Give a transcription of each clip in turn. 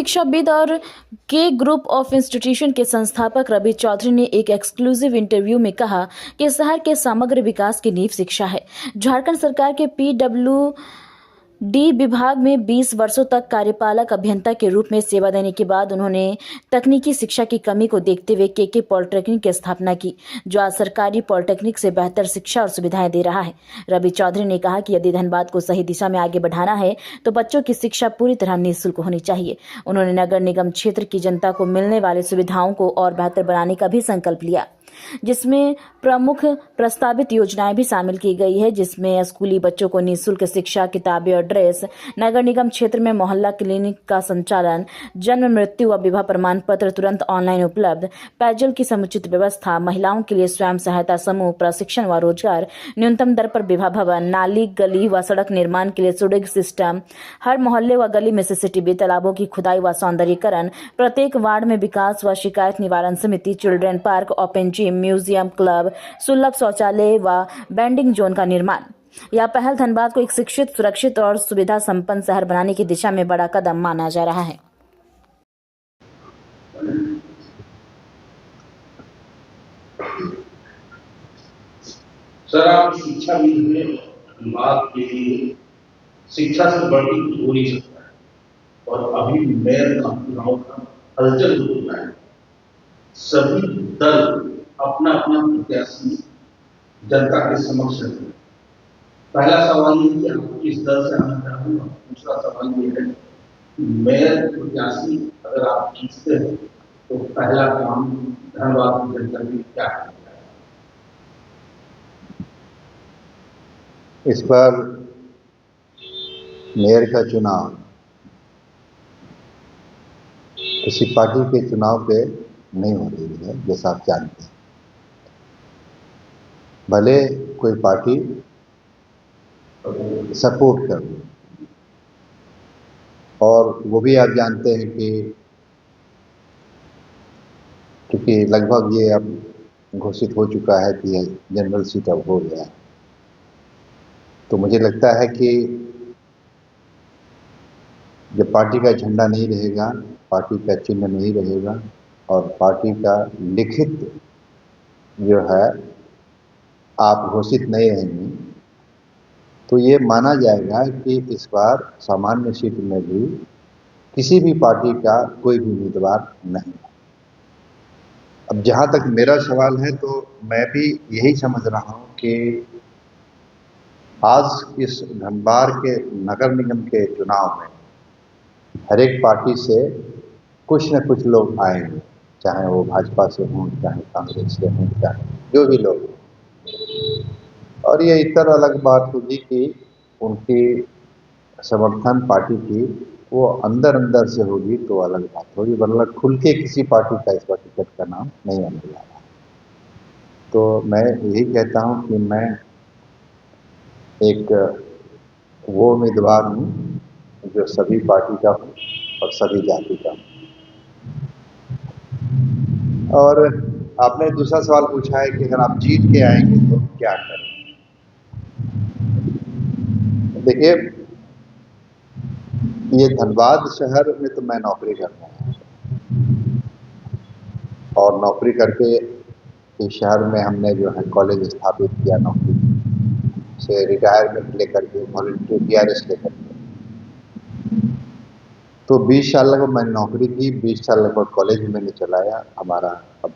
शिक्षाविद और के ग्रुप ऑफ इंस्टीट्यूशन के संस्थापक रवि चौधरी ने एक एक्सक्लूसिव इंटरव्यू में कहा कि शहर के समग्र विकास की नींव शिक्षा है। झारखंड सरकार के PWD विभाग में 20 वर्षों तक कार्यपालक अभियंता के रूप में सेवा देने के बाद उन्होंने तकनीकी शिक्षा की कमी को देखते हुए के पॉलिटेक्निक की स्थापना की, जो आज सरकारी पॉलिटेक्निक से बेहतर शिक्षा और सुविधाएं दे रहा है। रवि चौधरी ने कहा कि यदि धनबाद को सही दिशा में आगे बढ़ाना है तो बच्चों की शिक्षा पूरी तरह निःशुल्क होनी चाहिए। उन्होंने नगर निगम क्षेत्र की जनता को मिलने वाली सुविधाओं को और बेहतर बनाने का भी संकल्प लिया, जिसमें प्रमुख प्रस्तावित योजनाएं भी शामिल की गई है, जिसमें स्कूली बच्चों को निःशुल्क शिक्षा, किताबें और ड्रेस, नगर निगम क्षेत्र में मोहल्ला क्लिनिक का संचालन, जन्म मृत्यु व विवाह प्रमाण पत्र तुरंत ऑनलाइन उपलब्ध, पेयजल की समुचित व्यवस्था, महिलाओं के लिए स्वयं सहायता समूह, प्रशिक्षण व रोजगार, न्यूनतम दर पर विवाह भवन, नाली गली व सड़क निर्माण के लिए सुडोग सिस्टम, हर मोहल्ले व गली में CCTV, तालाबों की खुदाई व सौंदर्यीकरण, प्रत्येक वार्ड में विकास व शिकायत निवारण समिति, children park, open gym, museum, club, सुलभ शौचालय व बेंडिंग जोन का निर्माण। यह पहल धनबाद को एक शिक्षित, सुरक्षित और सुविधा संपन्न शहर बनाने की दिशा में बड़ा कदम माना जा रहा है। सर, आप शिक्षाविद में धनबाद के लिए शिक्षा से बढ़ी कुछ हो नहीं सकता है और अभी मेयर का चुनाव का हलचल हो रहा है। सभी दल अपना अपना प्रत्याशी जनता के समक्ष रखें। पहला सवाल ये कि आप किस दल से आना चाहूँगा। दूसरा सवाल ये है कि मेयर प्रत्याशी अगर आप जीतते हैं तो पहला काम धनबाद की जनता के लिए क्या है? इस बार मेयर का चुनाव किसी पार्टी के चुनाव पे नहीं हो रही है, जैसा आप जानते हैं। भले कोई पार्टी सपोर्ट कर, और वो भी आप जानते हैं कि क्योंकि लगभग ये अब घोषित हो चुका है कि जनरल सीट अब हो गया है, तो मुझे लगता है कि जब पार्टी का झंडा नहीं रहेगा, पार्टी का चिन्ह नहीं रहेगा और पार्टी का लिखित जो है आप घोषित नहीं रहेंगे, तो ये माना जाएगा कि इस बार सामान्य सीट में भी किसी भी पार्टी का कोई भी उम्मीदवार नहीं है। अब जहाँ तक मेरा सवाल है, तो मैं भी यही समझ रहा हूँ कि आज इस धनबाद के नगर निगम के चुनाव में हर एक पार्टी से कुछ न कुछ लोग आएंगे, चाहे वो भाजपा से हों, चाहे कांग्रेस से हों, चाहे जो भी लोग, और ये इतर अलग बात होगी कि उनकी समर्थन पार्टी की वो अंदर अंदर से होगी तो अलग बात होगी, वरना खुल के किसी पार्टी का इस बार टिकट का नाम नहीं आने जा रहा। तो मैं यही कहता हूँ कि मैं एक वो उम्मीदवार हूँ जो सभी पार्टी का हूँ और सभी जाति का हूँ। और आपने दूसरा सवाल पूछा है कि अगर आप जीत के आएंगे तो क्या करें। देखिए, ये धनबाद शहर में तो मैं नौकरी करता हूँ और नौकरी करके इस शहर में हमने जो है कॉलेज स्थापित किया, नौकरी से रिटायरमेंट लेकर के, वॉलंटियर PRS लेकर के। तो 20 साल लगभग मैंने नौकरी की, 20 साल लगभग कॉलेज भी मैंने चलाया। हमारा अब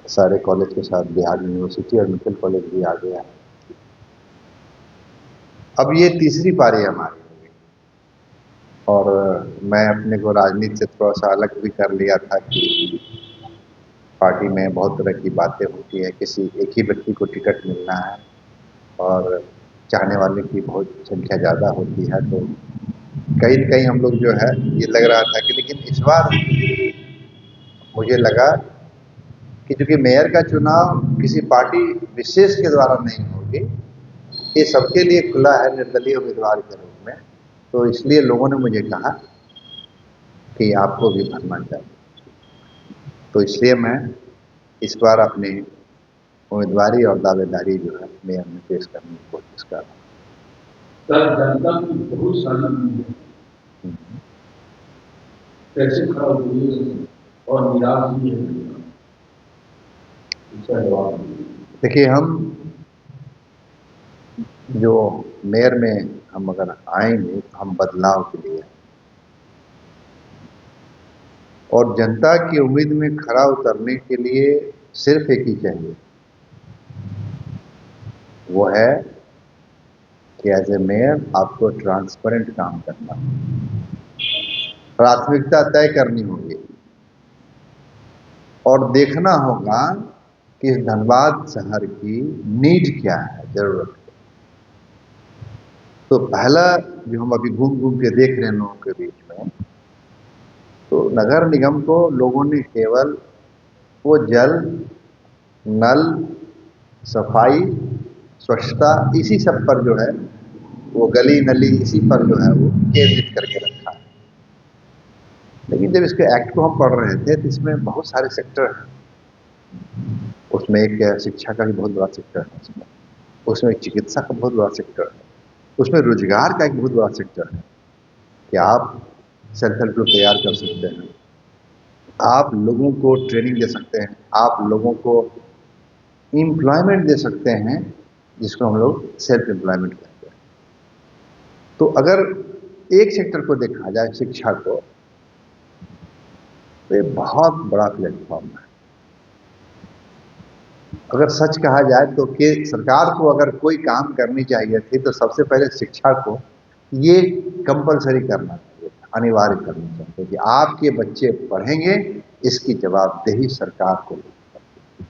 सारे कॉलेज के साथ बिहार यूनिवर्सिटी और मेडिकल कॉलेज भी आ गया। अब ये तीसरी पारी हमारी, और मैं अपने को राजनीति से थोड़ा सा अलग भी कर लिया था कि पार्टी में बहुत तरह की बातें होती है, किसी एक ही व्यक्ति को टिकट मिलना है और चाहने वाले की बहुत संख्या ज़्यादा होती है, तो कहीं न कहीं हम लोग जो है ये लग रहा था कि, लेकिन इस बार मुझे लगा कि चूँकि मेयर का चुनाव किसी पार्टी विशेष के द्वारा नहीं होगी, ये सबके लिए खुला है निर्दलीय उम्मीदवार के रूप में, तो इसलिए लोगों ने मुझे कहा कि आपको भी भरना चाहिए। तो इसलिए मैं इस बार अपनी उम्मीदवारी और दावेदारी जो है मेयर में पेश करने की कोशिश कर रहा हूँ। सर, जनता की बहुत सारी कैसे खड़ा हुए और निराश भी है, इसका जवाब दीजिए। देखिए, हम जो मेयर में हम अगर आएंगे तो हम बदलाव के लिए, और जनता की उम्मीद में खरा उतरने के लिए सिर्फ एक ही चाहिए, वो है कि एज ए मेयर आपको ट्रांसपेरेंट काम करना, प्राथमिकता तय करनी होगी और देखना होगा कि इस धनबाद शहर की नीड क्या है, जरूरत। तो पहला जो हम अभी घूम घूम के देख रहे हैं लोगों के बीच में, तो नगर निगम को लोगों ने केवल वो जल, नल, सफाई, स्वच्छता, इसी सब पर जो है, वो गली नली इसी पर जो है वो केंद्रित करके रखा है। लेकिन जब इसके एक्ट को हम पढ़ रहे थे तो इसमें बहुत सारे सेक्टर हैं। उसमें एक शिक्षा का भी बहुत बड़ा सेक्टर है, उसमें एक चिकित्सा का बहुत बड़ा सेक्टर है, उसमें रोजगार का एक बहुत बड़ा सेक्टर है कि आप सेल्फ हेल्प ग्रुप तैयार कर सकते हैं, आप लोगों को ट्रेनिंग दे सकते हैं, आप लोगों को एम्प्लॉयमेंट दे सकते हैं, जिसको हम लोग सेल्फ एम्प्लॉयमेंट कहते हैं। तो अगर एक सेक्टर को देखा जाए, शिक्षा को, तो ये बहुत बड़ा प्लेटफॉर्म है। अगर सच कहा जाए तो कि सरकार को अगर कोई काम करनी चाहिए थी तो सबसे पहले शिक्षा को ये कंपलसरी करना चाहिए, अनिवार्य करना चाहिए कि आपके बच्चे पढ़ेंगे, इसकी जवाबदेही सरकार को लेती।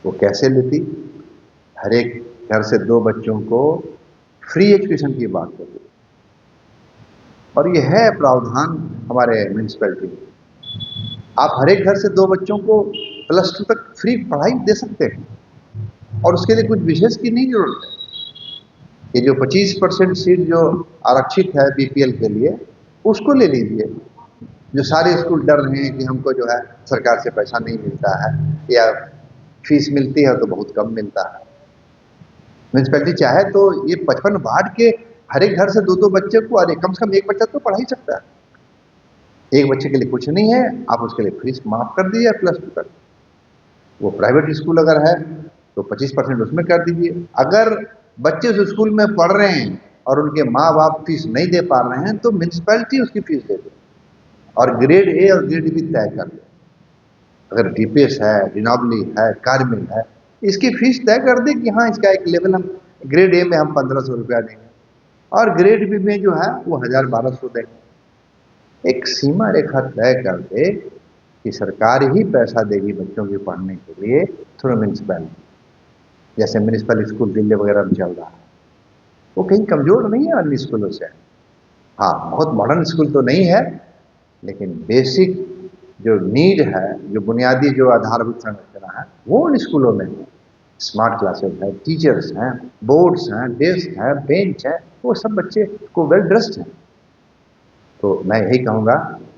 वो कैसे लेती? हर एक घर से 2 बच्चों को फ्री एजुकेशन की बात होती, और ये है प्रावधान हमारे म्यूनिसिपैलिटी में। आप हर एक घर से 2 बच्चों को +2 तक फ्री पढ़ाई दे सकते हैं, और उसके लिए कुछ विशेष की नहीं जरूरत है। ये जो 25% सीट जो आरक्षित है बीपीएल के लिए, उसको ले लीजिए। जो सारे स्कूल डर रहे हैं कि हमको जो है सरकार से पैसा नहीं मिलता है, या फीस मिलती है तो बहुत कम मिलता है। म्यूनिसिपैलिटी चाहे तो ये 55 वार्ड के हर एक घर से 2-2 बच्चे को, अरे कम से कम एक बच्चा तो पढ़ा ही सकता है। एक बच्चे के लिए कुछ नहीं है, आप उसके लिए फीस माफ कर दीजिए +2 तक। वो प्राइवेट स्कूल अगर है तो 25% उसमें कर दीजिए। अगर बच्चे उस स्कूल में पढ़ रहे हैं और उनके माँ बाप फीस नहीं दे पा रहे हैं, तो म्यूनिसिपैलिटी उसकी फीस दे दे और ग्रेड ए और ग्रेड बी तय कर दे। अगर डीपीएस है, डिनोबली है, कार्मिल है, इसकी फीस तय कर दे कि हाँ, इसका एक लेवल हम ग्रेड ए में हम 1500 रुपया देंगे और ग्रेड बी में जो है वो 1000-1200 देंगे। एक सीमा रेखा तय कर दे कि सरकार ही पैसा देगी बच्चों के पढ़ने के लिए थ्रू म्यूनिसिपैलिटी। जैसे म्यूनिसिपल स्कूल दिल्ली वगैरह में चल रहा है, वो कहीं कमजोर नहीं है अन्य स्कूलों से। हाँ, बहुत मॉडर्न स्कूल तो नहीं है, लेकिन बेसिक जो नीड है, जो बुनियादी जो आधारभूत संरचना है, वो उन स्कूलों में है। स्मार्ट क्लासेस है, टीचर्स हैं, बोर्ड्स हैं, डेस्क है, बेंच है, वो सब बच्चे को वेल ड्रेस्ड हैं। तो मैं यही कहूँगा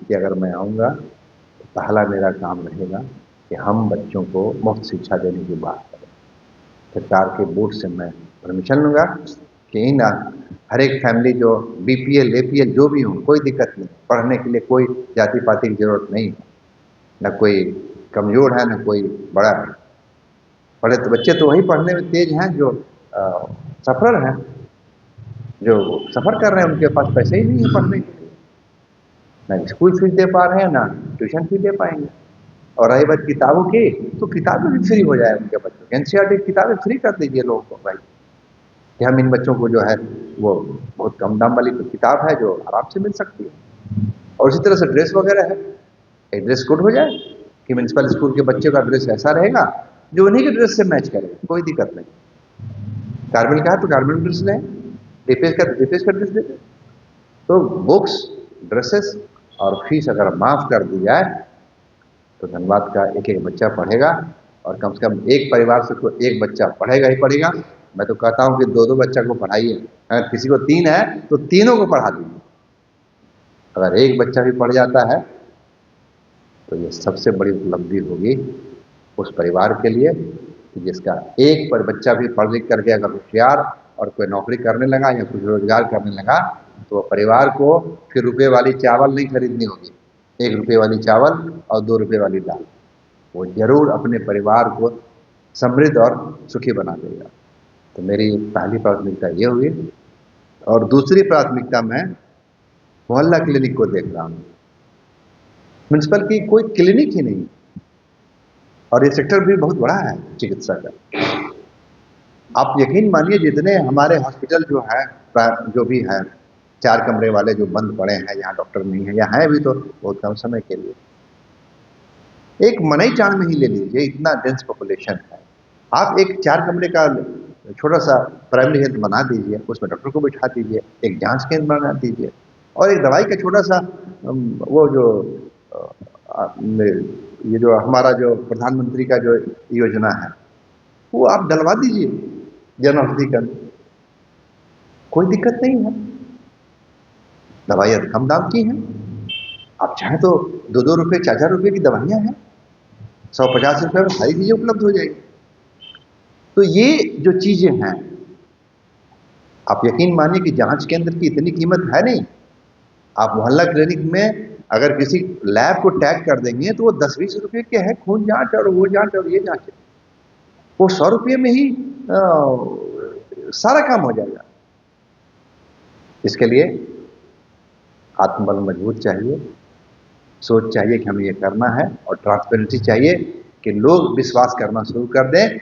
कि अगर मैं आऊँगा तो पहला मेरा काम रहेगा कि हम बच्चों को मुफ्त शिक्षा देने की बात करें। सरकार के बोर्ड से मैं परमिशन लूँगा कि इन हर एक फैमिली जो बीपीएल, एपीएल जो भी हो, कोई दिक्कत नहीं, पढ़ने के लिए कोई जाति पाति की जरूरत नहीं है, न कोई कमज़ोर है, न कोई बड़ा है। पढ़े तो बच्चे तो वही पढ़ने में तेज हैं जो सफ़र हैं, जो सफ़र कर रहे हैं, उनके पास पैसे ही नहीं है पढ़ने के लिए, ना स्कूल फीस दे पा रहे हैं, ना ट्यूशन फीस दे पाएंगे। और रही बात किताबों की, तो किताबें भी फ्री हो जाए उनके बच्चों की। एनसीईआरटी की किताबें फ्री कर दीजिए लोगों को भाई, कि हम इन बच्चों को जो है वो बहुत कम दाम वाली किताब है जो आराम से मिल सकती है। और इसी तरह से ड्रेस वगैरह है, एक ड्रेस कोड हो जाए कि म्यूनसिपल स्कूल के बच्चे का ड्रेस ऐसा रहेगा जो उन्हीं के ड्रेस से मैच करेगा, कोई दिक्कत नहीं। कार्मेल का है तो कार्मेल ड्रेस लें, डीपीएस का डीपीएस का ड्रेस देते। तो बुक्स, ड्रेसेस और फीस अगर माफ़ कर दी जाए तो धनबाद का एक एक बच्चा पढ़ेगा, और कम से कम एक परिवार से तो एक बच्चा पढ़ेगा ही पढ़ेगा। मैं तो कहता हूँ कि 2-2 बच्चा को पढ़ाइए, अगर किसी को 3 है तो तीनों को पढ़ा दीजिए। अगर एक बच्चा भी पढ़ जाता है तो ये सबसे बड़ी उपलब्धि होगी उस परिवार के लिए कि जिसका एक पर बच्चा भी पढ़ लिख करके अगर होशियार और कोई नौकरी करने लगा या कुछ रोजगार करने लगा, तो परिवार को फिर रुपये वाली चावल नहीं खरीदनी होगी, 1 रुपये वाली चावल और 2 रुपये वाली दाल, वो जरूर अपने परिवार को समृद्ध और सुखी बना देगा। तो मेरी पहली प्राथमिकता ये हुई। और दूसरी प्राथमिकता मैं मोहल्ला क्लिनिक को देख रहा हूँ। म्यूनसिपल की कोई क्लिनिक ही नहीं, और ये सेक्टर भी बहुत बड़ा है चिकित्सा का। आप यकीन मानिए, जितने हमारे हॉस्पिटल जो है, जो भी है 4 कमरे वाले जो बंद पड़े हैं, यहाँ डॉक्टर नहीं है, या है भी तो बहुत कम समय के लिए। एक मनईचाण में ही ले लीजिए, इतना डेंस पॉपुलेशन है, आप एक 4 कमरे का छोटा सा प्राइमरी हेल्थ बना दीजिए, उसमें डॉक्टर को बिठा दीजिए, एक जांच केंद्र बना दीजिए, और एक दवाई का छोटा सा वो जो ये जो हमारा जो प्रधानमंत्री का जो योजना है, वो आप डलवा दीजिए जन औषधि केंद्र, कोई दिक्कत नहीं है। दवाइयाँ कम दाम की हैं, आप चाहें तो 2-2 रुपये 4-4 रुपये की दवाइयाँ हैं, 150 रुपये में सारी चीजें उपलब्ध हो जाएगी। तो ये जो चीजें हैं, आप यकीन मानिए कि जांच केंद्र की इतनी कीमत है नहीं। आप मोहल्ला क्लिनिक में अगर किसी लैब को टैग कर देंगे तो वो 10-20 रुपये के है, खून जांच और वो जांच और ये जांच, वो 100 रुपये में ही सारा काम हो जाएगा। इसके लिए आत्मबल मजबूत चाहिए, सोच चाहिए कि हमें ये करना है, और ट्रांसपेरेंसी चाहिए कि लोग विश्वास करना शुरू कर दें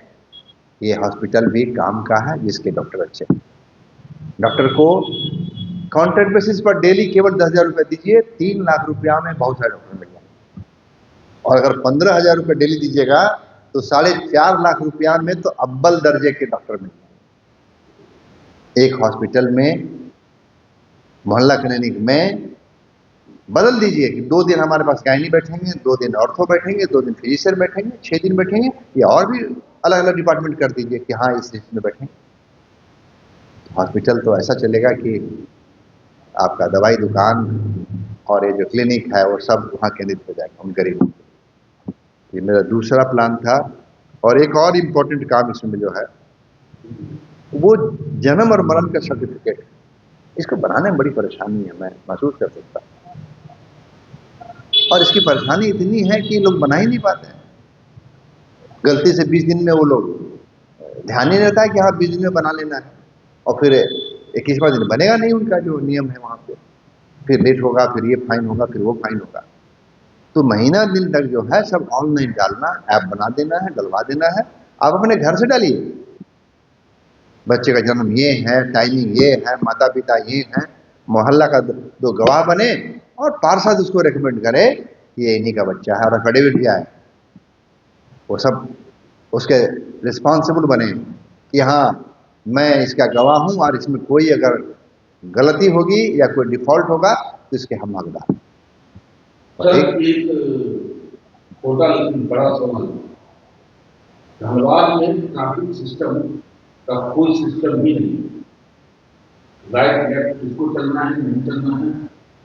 ये हॉस्पिटल भी काम का है जिसके डॉक्टर अच्छे हैं। डॉक्टर को कॉन्ट्रैक्ट बेसिस पर डेली केवल 10,000 रुपये दीजिए, 3 लाख रुपया में बहुत सारे डॉक्टर मिल जाएंगे। और अगर 15,000 रुपये डेली दीजिएगा तो 4.5 लाख रुपया में तो अव्वल दर्जे के डॉक्टर मिल जाएंगे। एक हॉस्पिटल में, मोहल्ला क्लिनिक में बदल दीजिए कि 2 दिन हमारे पास गायनी बैठेंगे, 2 दिन ऑर्थो बैठेंगे, 2 दिन फिजिशियन बैठेंगे, 6 दिन बैठेंगे, या और भी अलग अलग डिपार्टमेंट कर दीजिए कि हाँ इस लिस्ट में बैठेंगे। हॉस्पिटल तो ऐसा चलेगा कि आपका दवाई दुकान और ये जो क्लिनिक है वो सब वहाँ केंद्रित हो जाएगा उन गरीबों को। ये मेरा दूसरा प्लान था। और एक और इम्पोर्टेंट काम इसमें जो है वो जन्म और मरण का सर्टिफिकेट है। इसको बनाने में बड़ी परेशानी है, मैं महसूस कर सकता हूँ, और इसकी परेशानी इतनी है कि लोग बना ही नहीं पाते हैं। गलती से 20 दिन में वो लोग, ध्यान नहीं रहता है कि हाँ 20 दिन में बना लेना है, और फिर 21वां दिन बनेगा नहीं उनका जो नियम है वहाँ पे, फिर लेट होगा, फिर ये फाइन होगा, फिर वो फाइन होगा। तो महीना दिन तक जो है सब ऑनलाइन डालना, ऐप बना देना है, डलवा देना है। आप अपने घर से डालिए, बच्चे का जन्म ये है, टाइमिंग ये है, माता पिता ये है, मोहल्ला का 2 गवाह बने, और पार्षद उसको रेकमेंड करे कि ये इन्हीं का बच्चा है, और एफिडेविट भी आए, वो सब उसके रिस्पॉन्सिबल बने कि हाँ मैं इसका गवाह हूं, और इसमें कोई अगर गलती होगी या कोई डिफॉल्ट होगा तो इसके हम हकदार। सर एक छोटा लेकिन बड़ा सवाल, धनबाद में ट्रैफिक सिस्टम का कोई सिस्टम ही नहीं, राइट लेफ्ट किसको चलना है, नहीं चलना है,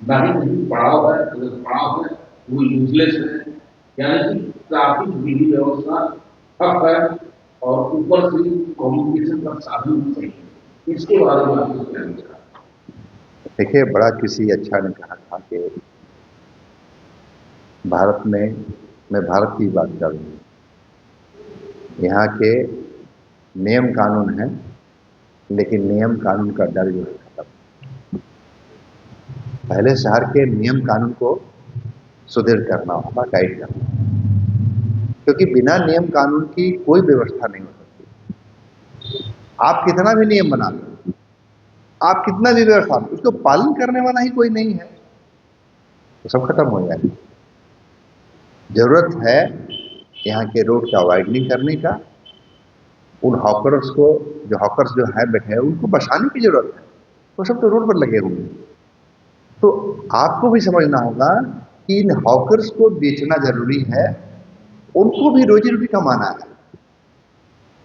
ना ही नहीं पड़ाव है, अगर पड़ाव है वो यूजलेस है, यानी कि ट्रैफिक विधि व्यवस्था ठप है, और ऊपर से कम्युनिकेशन का साधन नहीं है। इसके बारे में आपको क्या विचार? देखिए, बड़ा किसी अच्छा ने कहा था कि भारत में, मैं भारत की बात कर रहा हूँ, यहाँ के नियम कानून हैं, लेकिन नियम कानून का डर जो है खत्म। पहले शहर के नियम कानून को सुदृढ़ करना होगा, गाइड करना होगा, क्योंकि बिना नियम कानून की कोई व्यवस्था नहीं हो सकती। आप कितना भी नियम बना लो, आप कितना भी व्यवस्था, उसको पालन करने वाला ही कोई नहीं है, तो सब खत्म हो जाएगा। जरूरत है यहाँ के रोड का वाइडनिंग करने का, उन हॉकर्स को, जो हॉकर्स जो है बैठे हैं उनको बचाने की जरूरत है। वो सब तो रोड पर लगे हुए हैं। तो आपको भी समझना होगा कि इन हॉकर्स को बेचना जरूरी है, उनको भी रोजी रोटी कमाना है।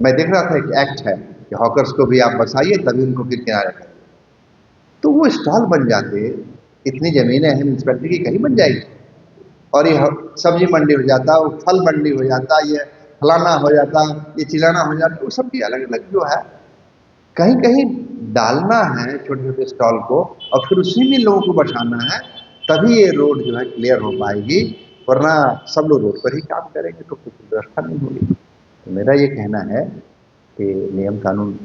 मैं देख रहा था एक एक्ट है कि हॉकर्स को भी आप बचाइए, तभी उनको फिर किनारे करें। तो वो स्टॉल बन जाते, इतनी जमीनें हैं म्यूनसिपैलिटी की, कहीं बन जाएगी, और ये सब्जी मंडी हो जाता, वो फल मंडी हो जाता, ये फलाना हो जाता, ये चिलाना हो जाता, वो सब की अलग अलग जो है कहीं कहीं डालना है छोटे छोटे स्टॉल को, और फिर उसी में लोगों को बचाना है। तभी ये रोड जो है क्लियर हो पाएगी, वरना सब लोग रोड पर ही काम करेंगे तो कुछ व्यवस्था नहीं होगी। तो मेरा ये कहना है कि नियम कानून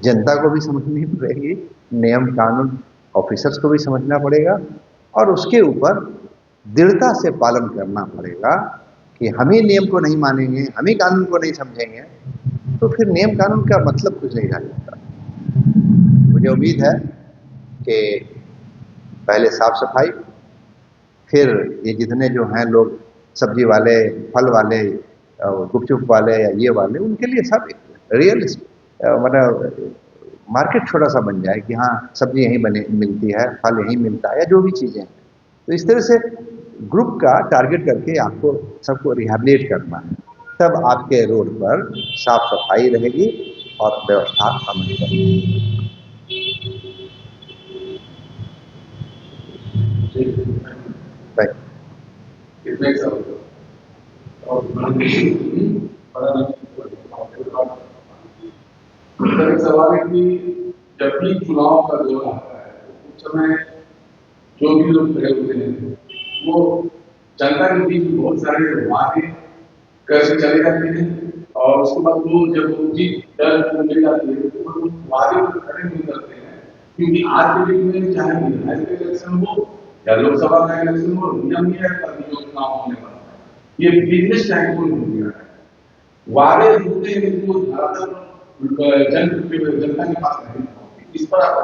जनता को भी समझनी पड़ेगी, नियम कानून ऑफिसर्स को भी समझना पड़ेगा और उसके ऊपर दृढ़ता से पालन करना पड़ेगा कि हम ही नियम को नहीं मानेंगे, हम ही कानून को नहीं समझेंगे तो फिर नियम कानून का मतलब कुछ नहीं रह जाता। मुझे उम्मीद है कि पहले साफ सफाई, फिर ये जितने जो हैं लोग सब्जी वाले, फल वाले, गुपचुप वाले या ये वाले, उनके लिए सब रियल मतलब मार्केट छोटा सा बन जाए कि हाँ सब्जी यहीं बने मिलती है, फल यहीं मिलता है या जो भी चीज़ें हैं। तो इस तरह से ग्रुप का टारगेट करके आपको सबको रिहैबिलिटेट करना है, तब आपके रोड पर साफ सफाई रहेगी और व्यवस्था अमन रहेगी। Right. It makes a एक सवाल है कि जब भी चुनाव का दौर आता है उस समय जो भी लोग खड़े होते हैं वो जनता के बीच में बहुत सारे वादे कर चले जाते हैं और उसके बाद वो जब जीत दल को मिल जाती है तो वो वादे को खड़े नहीं करते हैं, क्योंकि आज के डेट में चाहे विधायक इलेक्शन हो या लोकसभा का इलेक्शन हो, नियम ये है कि चुनाव होने वाला है, ये बिजनेस टाइप को हो गया है। वादे होते हैं लेकिन वो ज्यादातर जनता के पास नहीं पहुंचती, इस पर आप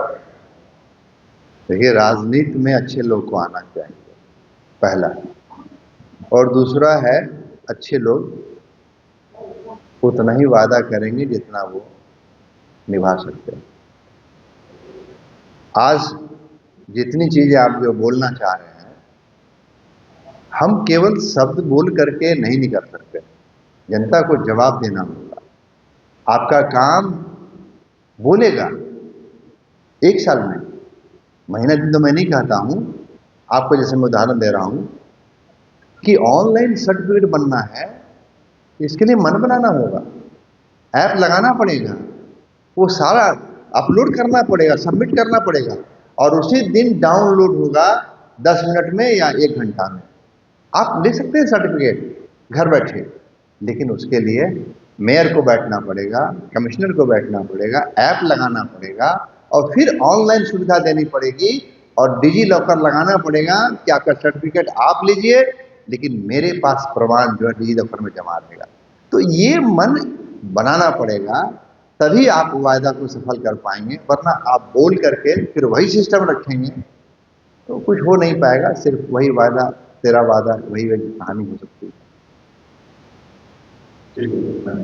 देखिए, राजनीति में अच्छे लोग को आना चाहिए, पहला। और दूसरा है, अच्छे लोग उतना ही वादा करेंगे जितना वो निभा सकते हैं। आज जितनी चीजें आप जो बोलना चाह रहे हैं, हम केवल शब्द बोल करके नहीं निकल सकते, जनता को जवाब देना होगा। आपका काम बोलेगा 1 साल में, महीना दिन तो मैं नहीं कहता हूं, आपको जैसे मैं उदाहरण दे रहा हूं कि ऑनलाइन सर्टिफिकेट बनना है, इसके लिए मन बनाना होगा, ऐप लगाना पड़ेगा, वो सारा अपलोड करना पड़ेगा, सबमिट करना पड़ेगा और उसी दिन डाउनलोड होगा 10 मिनट में या 1 घंटा में। आप ले सकते हैं सर्टिफिकेट घर बैठे, लेकिन उसके लिए मेयर को बैठना पड़ेगा, कमिश्नर को बैठना पड़ेगा, ऐप लगाना पड़ेगा और फिर ऑनलाइन सुविधा देनी पड़ेगी और डिजी लॉकर लगाना पड़ेगा कि आपका सर्टिफिकेट आप लीजिए, लेकिन मेरे पास प्रमाण जो है डिजी लॉकर में जमा रहेगा। तो ये मन बनाना पड़ेगा, तभी आप वायदा को सफल कर पाएंगे, वरना आप बोल करके फिर वही सिस्टम रखेंगे तो कुछ हो नहीं पाएगा, सिर्फ वही वादा, तेरा वादा, वही कहानी हो सकती है। ठीक है।